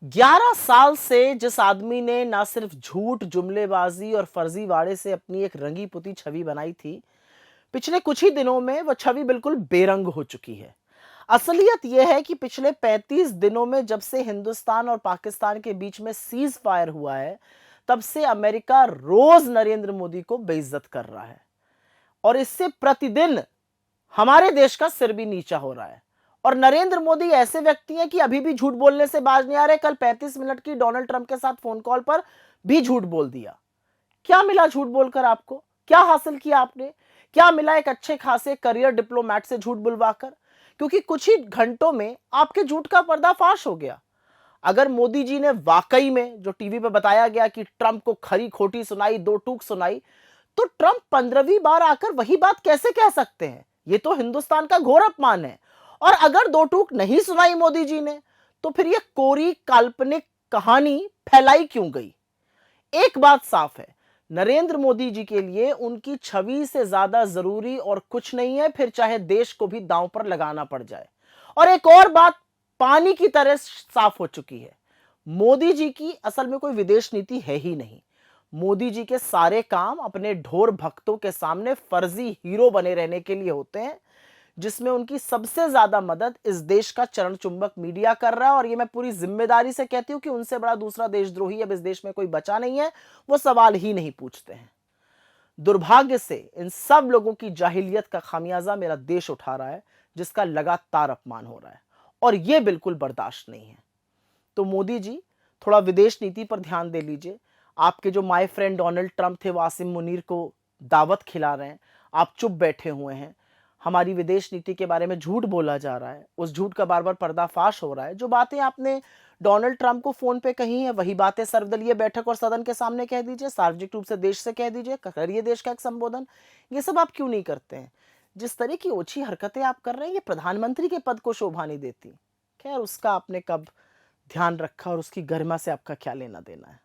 11 साल से जिस आदमी ने ना सिर्फ झूठ, जुमलेबाजी और फर्जीवाड़े से अपनी एक रंगी पुती छवि बनाई थी, पिछले कुछ ही दिनों में वह छवि बिल्कुल बेरंग हो चुकी है। असलियत यह है कि पिछले 35 दिनों में जब से हिंदुस्तान और पाकिस्तान के बीच में सीज फायर हुआ है, तब से अमेरिका रोज नरेंद्र मोदी को बेइज्जत कर रहा है और इससे प्रतिदिन हमारे देश का सिर भी नीचा हो रहा है। और नरेंद्र मोदी ऐसे व्यक्ति हैं कि अभी भी झूठ बोलने से बाज नहीं आ रहे। कल 35 मिनट की डोनाल्ड ट्रंप के साथ फोन कॉल पर भी झूठ बोल दिया। क्या मिला झूठ बोलकर आपको? क्या हासिल किया आपने? क्या मिला एक अच्छे खासे करियर डिप्लोमैट से झूठ बुलवाकर? क्योंकि कुछ ही घंटों में आपके झूठ का पर्दाफाश हो गया। अगर मोदी जी ने वाकई में जो टीवी पे बताया गया कि ट्रंप को खरी खोटी सुनाई, दो टूक सुनाई, तो ट्रंप 15वीं बार आकर वही बात कैसे कह सकते हैं? ये तो हिंदुस्तान का घोर अपमान है। और अगर दो टूक नहीं सुनाई मोदी जी ने, तो फिर ये कोरी काल्पनिक कहानी फैलाई क्यों गई? एक बात साफ है, नरेंद्र मोदी जी के लिए उनकी छवि से ज्यादा जरूरी और कुछ नहीं है, फिर चाहे देश को भी दांव पर लगाना पड़ जाए। और एक और बात पानी की तरह साफ हो चुकी है, मोदी जी की असल में कोई विदेश नीति है ही नहीं। मोदी जी के सारे काम अपने ढोर भक्तों के सामने फर्जी हीरो बने रहने के लिए होते हैं, जिसमें उनकी सबसे ज्यादा मदद इस देश का चरण चुंबक मीडिया कर रहा है। और ये मैं पूरी जिम्मेदारी से कहती हूं कि उनसे बड़ा दूसरा देशद्रोही अब इस देश में कोई बचा नहीं है। वो सवाल ही नहीं पूछते हैं। दुर्भाग्य से इन सब लोगों की जाहिलियत का खामियाजा मेरा देश उठा रहा है, जिसका लगातार अपमान हो रहा है और यह बिल्कुल बर्दाश्त नहीं है। तो मोदी जी, थोड़ा विदेश नीति पर ध्यान दे लीजिए। आपके जो माय फ्रेंड डोनाल्ड ट्रंप थे, वो आसिम मुनीर को दावत खिला रहे हैं, आप चुप बैठे हुए हैं। हमारी विदेश नीति के बारे में झूठ बोला जा रहा है, उस झूठ का बार बार पर्दाफाश हो रहा है। जो बातें आपने डोनाल्ड ट्रंप को फोन पे कही है, वही बातें सर्वदलीय बैठक और सदन के सामने कह दीजिए, सार्वजनिक रूप से देश से कह दीजिए, करिए देश का एक संबोधन। ये सब आप क्यों नहीं करते हैं? जिस तरह की ओछी हरकतें आप कर रहे हैं, ये प्रधानमंत्री के पद को शोभा नहीं देती। खैर, उसका आपने कब ध्यान रखा और उसकी गरिमा से आपका क्या लेना देना है?